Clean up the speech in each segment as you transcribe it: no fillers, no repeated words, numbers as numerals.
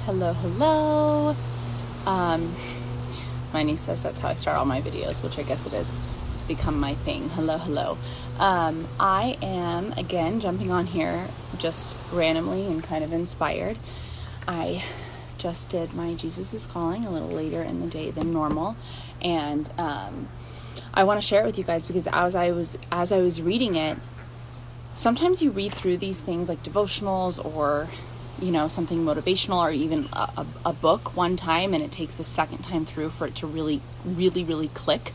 Hello, hello. My niece says that's how I start all my videos, which I guess it is. It's become my thing. Hello, hello. I am, again, jumping on here just randomly and kind of inspired. I just did my Jesus is Calling a little later in the day than normal, and I want to share it with you guys because as I was reading it, sometimes you read through these things like devotionals or something motivational or even a book one time, and it takes the second time through for it to really click.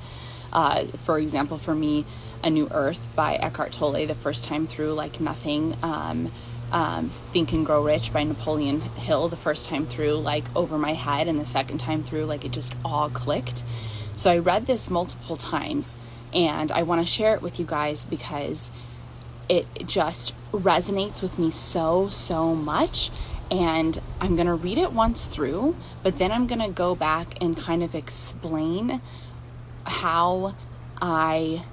For example, for me, A New Earth by Eckhart Tolle, the first time through, like nothing. Think and Grow Rich by Napoleon Hill, the first time through, like over my head, and the second time through, like it just all clicked. So I read this multiple times, and I want to share it with you guys because it just resonates with me so much. And I'm going to read it once through, but then I'm going to go back and kind of explain how I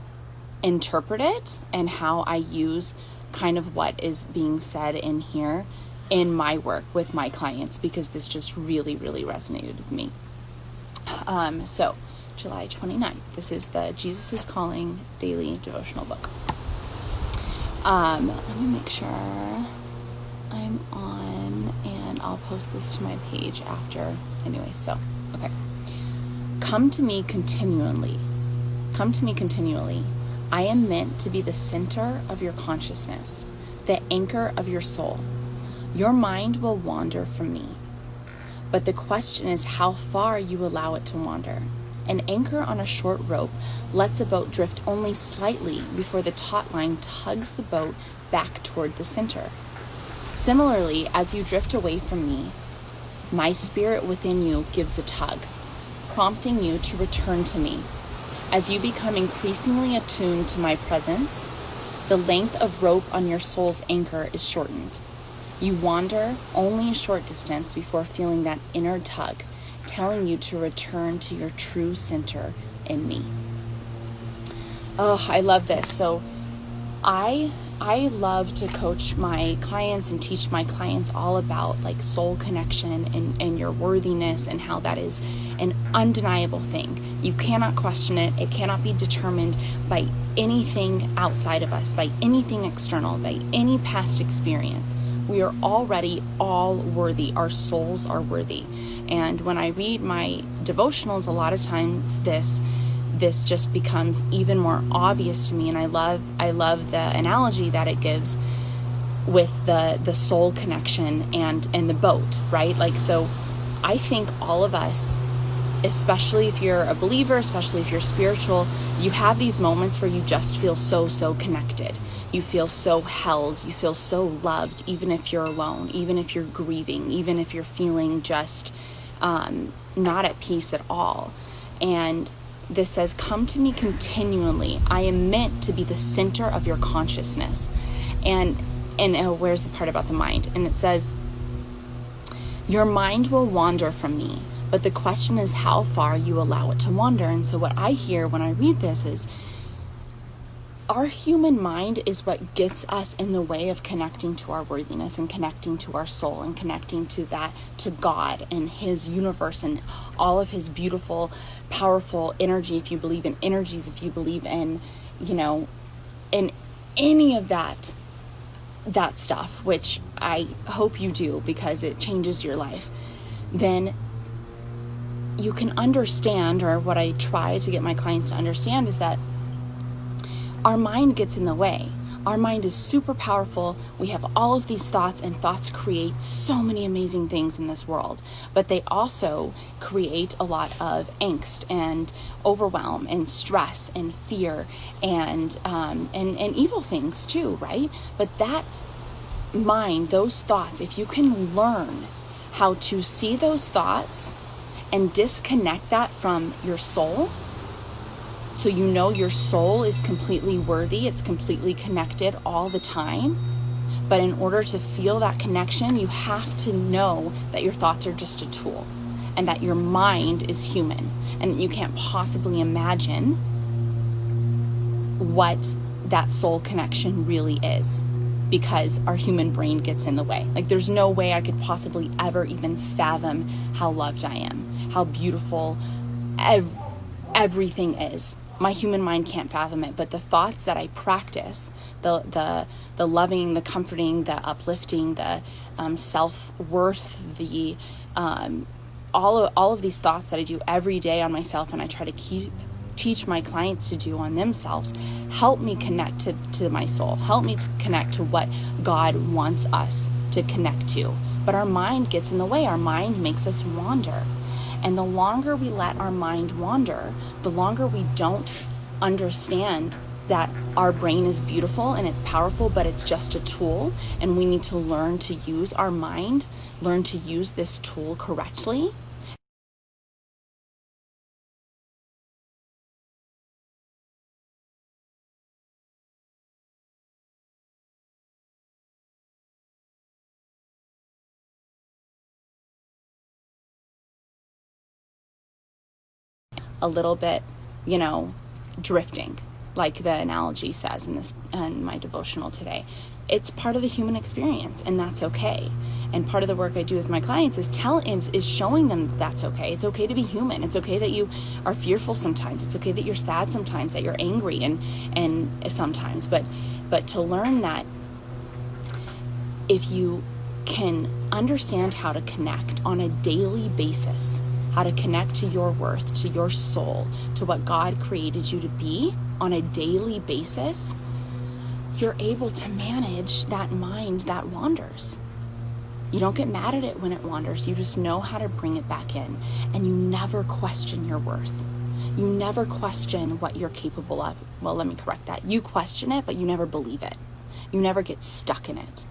interpret it and how I use kind of what is being said in here in my work with my clients, because this just really resonated with me. So July 29th, this is the Jesus is Calling daily devotional book. Let me make sure I'm on, and I'll post this to my page after. Anyway, so, okay. Come to me continually. Come to me continually. I am meant to be the center of your consciousness, the anchor of your soul. Your mind will wander from me, but the question is how far you allow it to wander. An anchor on a short rope lets a boat drift only slightly before the taut line tugs the boat back toward the center. Similarly, as you drift away from me, my spirit within you gives a tug, prompting you to return to me. As you become increasingly attuned to my presence, the length of rope on your soul's anchor is shortened. You wander only a short distance before feeling that inner tug, telling you to return to your true center in me. Oh, I love this. So I love to coach my clients and teach my clients all about like soul connection and your worthiness, and how that is an undeniable thing. You cannot question it. It cannot be determined by anything outside of us, by anything external, by any past experience. We are already all worthy. Our souls are worthy. And when I read my devotionals, a lot of times this just becomes even more obvious to me. And I love the analogy that it gives with the soul connection and the boat, right? Like, so I think all of us, especially if you're a believer, especially if you're spiritual, you have these moments where you just feel so connected. You feel so held, you feel so loved, even if you're alone, even if you're grieving, even if you're feeling just not at peace at all. And this says, come to me continually. I am meant to be the center of your consciousness. And where's the part about the mind? And it says, your mind will wander from me, but the question is how far you allow it to wander. And so what I hear when I read this is, our human mind is what gets us in the way of connecting to our worthiness and connecting to our soul and connecting to God and his universe and all of his beautiful, powerful energy. If you believe in energies, if you believe in, in any of that stuff, which I hope you do because it changes your life, then you can understand, or what I try to get my clients to understand is that our mind gets in the way. Our mind is super powerful. We have all of these thoughts, and thoughts create so many amazing things in this world, but they also create a lot of angst and overwhelm and stress and fear and evil things too, right? But that mind, those thoughts, if you can learn how to see those thoughts and disconnect that from your soul, so you know your soul is completely worthy, it's completely connected all the time. But in order to feel that connection, you have to know that your thoughts are just a tool, and that your mind is human, and you can't possibly imagine what that soul connection really is. because our human brain gets in the way. Like, there's no way I could possibly ever even fathom how loved I am, how beautiful everything is. My human mind can't fathom it, but the thoughts that I practice, the loving, the comforting, the uplifting, the self-worth, the all of these thoughts that I do every day on myself, and I try to teach my clients to do on themselves, help me connect to my soul, help me to connect to what God wants us to connect to. But our mind gets in the way. Our mind makes us wander. And the longer we let our mind wander, the longer we don't understand that our brain is beautiful and it's powerful, but it's just a tool, and we need to learn to use our mind, learn to use this tool correctly. A little bit, drifting, like the analogy says in my devotional today. It's part of the human experience, and that's okay. And part of the work I do with my clients is showing them that that's okay. It's okay to be human. It's okay that you are fearful sometimes. It's okay that you're sad sometimes, that you're angry and sometimes. But to learn that if you can understand how to connect on a daily basis, how to connect to your worth, to your soul, to what God created you to be on a daily basis, you're able to manage that mind that wanders. You don't get mad at it when it wanders. You just know how to bring it back in, and you never question your worth. You never question what you're capable of. Well, let me correct that. You question it, but you never believe it. You never get stuck in it.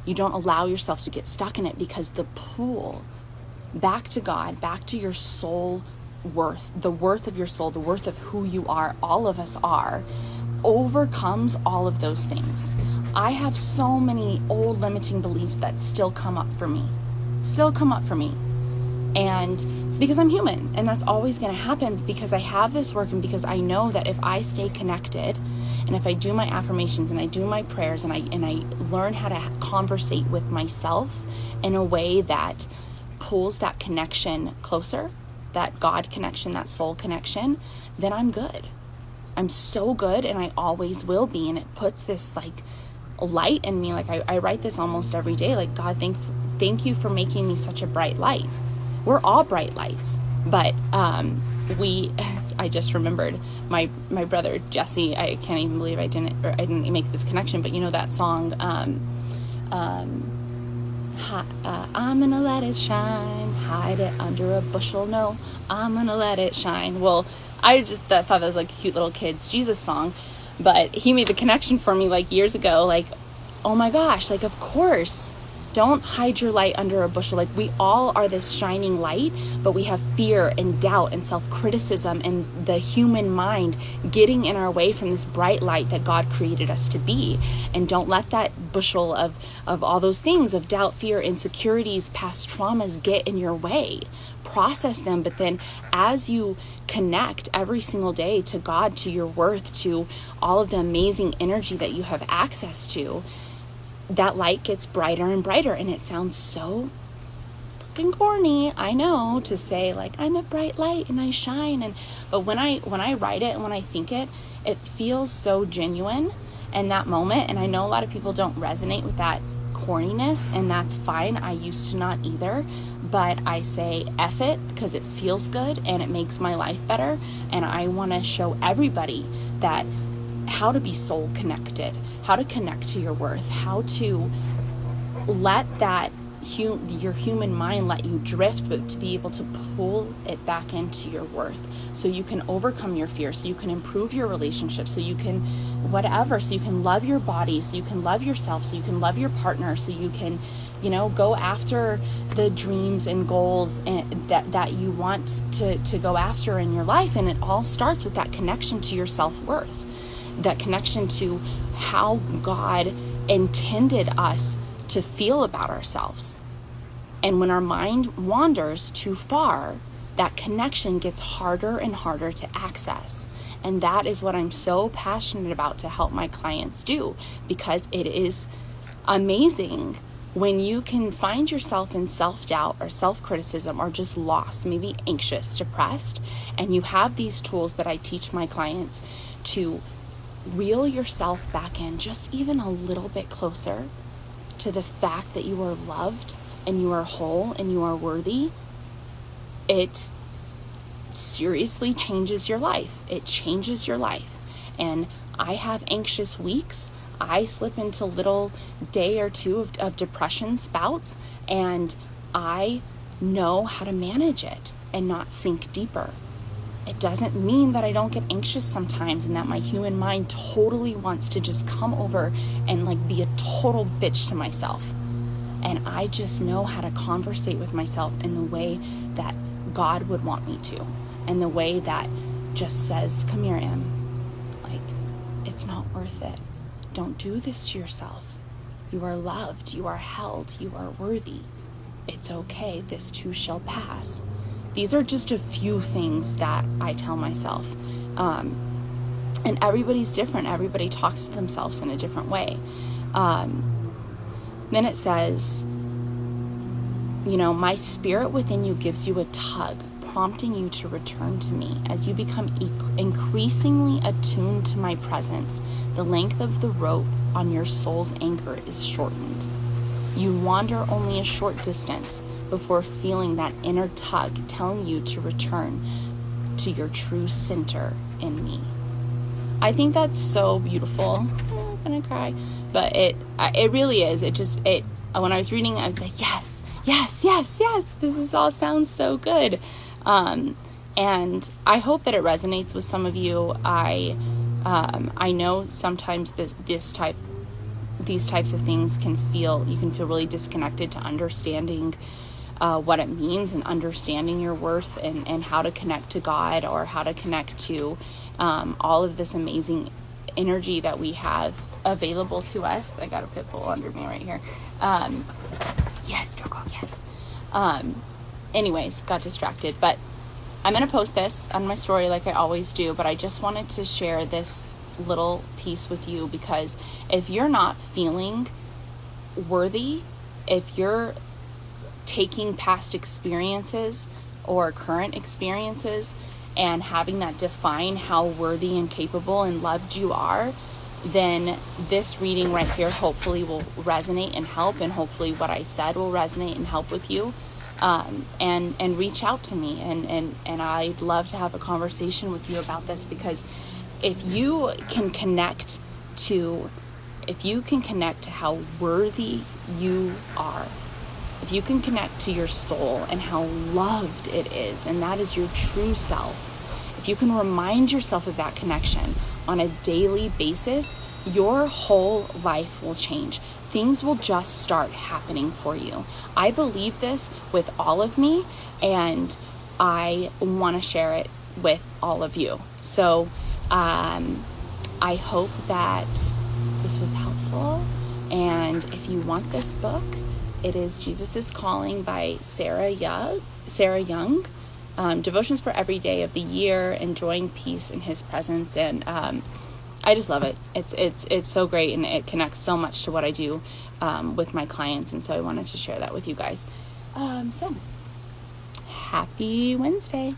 You don't allow yourself to get stuck in it, because the pull back to God, back to your soul worth, the worth of your soul, the worth of who you are, all of us are, overcomes all of those things. I have so many old limiting beliefs that still come up for me. And because I'm human, and that's always going to happen, because I have this work, and because I know that if I stay connected, and if I do my affirmations, and I do my prayers, and I learn how to conversate with myself in a way that pulls that connection closer, that God connection, that soul connection, then I'm good. I'm so good, and I always will be. And it puts this like light in me. Like I write this almost every day. Like, God, thank you for making me such a bright light. We're all bright lights, but I just remembered my brother Jesse. I can't even believe I didn't make this connection. But you know that song, I'm gonna let it shine, hide it under a bushel, no, I'm gonna let it shine. Well, I just thought that was like a cute little kid's Jesus song, but he made the connection for me like years ago, like, oh my gosh, like, of course, don't hide your light under a bushel. Like, we all are this shining light, but we have fear and doubt and self-criticism and the human mind getting in our way from this bright light that God created us to be. And don't let that bushel of all those things, of doubt, fear, insecurities, past traumas get in your way. Process them, but then as you connect every single day to God, to your worth, to all of the amazing energy that you have access to, that light gets brighter and brighter. And it sounds so fucking corny, I know, to say like, I'm a bright light and I shine, but when I write it and when I think it feels so genuine in that moment. And I know a lot of people don't resonate with that corniness, and that's fine. I used to not either, but I say F it, because it feels good and it makes my life better. And I want to show everybody that how to be soul connected, how to connect to your worth, how to let that your human mind let you drift, but to be able to pull it back into your worth, so you can overcome your fear, so you can improve your relationship, so you can so you can love your body, so you can love yourself, so you can love your partner, so you can go after the dreams and goals that you want to go after in your life. And it all starts with that connection to your self-worth, that connection to how God intended us to feel about ourselves. And when our mind wanders too far, that connection gets harder and harder to access. And that is what I'm so passionate about to help my clients do, because it is amazing when you can find yourself in self-doubt or self-criticism or just lost, maybe anxious, depressed, and you have these tools that I teach my clients to reel yourself back in just even a little bit closer to the fact that you are loved and you are whole and you are worthy. It seriously changes your life. It changes your life. And I have anxious weeks. I slip into little day or two of depression spouts, and I know how to manage it and not sink deeper. It doesn't mean that I don't get anxious sometimes and that my human mind totally wants to just come over and like be a total bitch to myself. And I just know how to conversate with myself in the way that God would want me to, and the way that just says, come here, Em. Like, it's not worth it. Don't do this to yourself. You are loved. You are held. You are worthy. It's okay. This too shall pass. These are just a few things that I tell myself. And everybody's different. Everybody talks to themselves in a different way. Then it says, my spirit within you gives you a tug, prompting you to return to me. As you become increasingly attuned to my presence, the length of the rope on your soul's anchor is shortened. You wander only a short distance before feeling that inner tug telling you to return to your true center in me. I think that's so beautiful. I'm gonna cry, but it really is. When I was reading, I was like, yes. This all sounds so good. And I hope that it resonates with some of you. I know sometimes these types of things you can feel really disconnected to understanding what it means and understanding your worth and how to connect to God, or how to connect to all of this amazing energy that we have available to us. I got a pit bull under me right here. Yes, Drogo, yes. Anyways, got distracted, but I'm going to post this on my story like I always do, but I just wanted to share this little piece with you, because if you're not feeling worthy, if you're taking past experiences or current experiences and having that define how worthy and capable and loved you are, then this reading right here hopefully will resonate and help, and hopefully what I said will resonate and help with you. And reach out to me, and I'd love to have a conversation with you about this, because if you can connect to how worthy you are, if you can connect to your soul and how loved it is, and that is your true self, if you can remind yourself of that connection on a daily basis, your whole life will change. Things will just start happening for you. I believe this with all of me, and I want to share it with all of you. So I hope that this was helpful. And if you want this book, it is Jesus is Calling by Sarah Young. Devotions for every day of the year, enjoying peace in his presence. And I just love it. It's so great, and it connects so much to what I do with my clients, and so I wanted to share that with you guys. So happy Wednesday.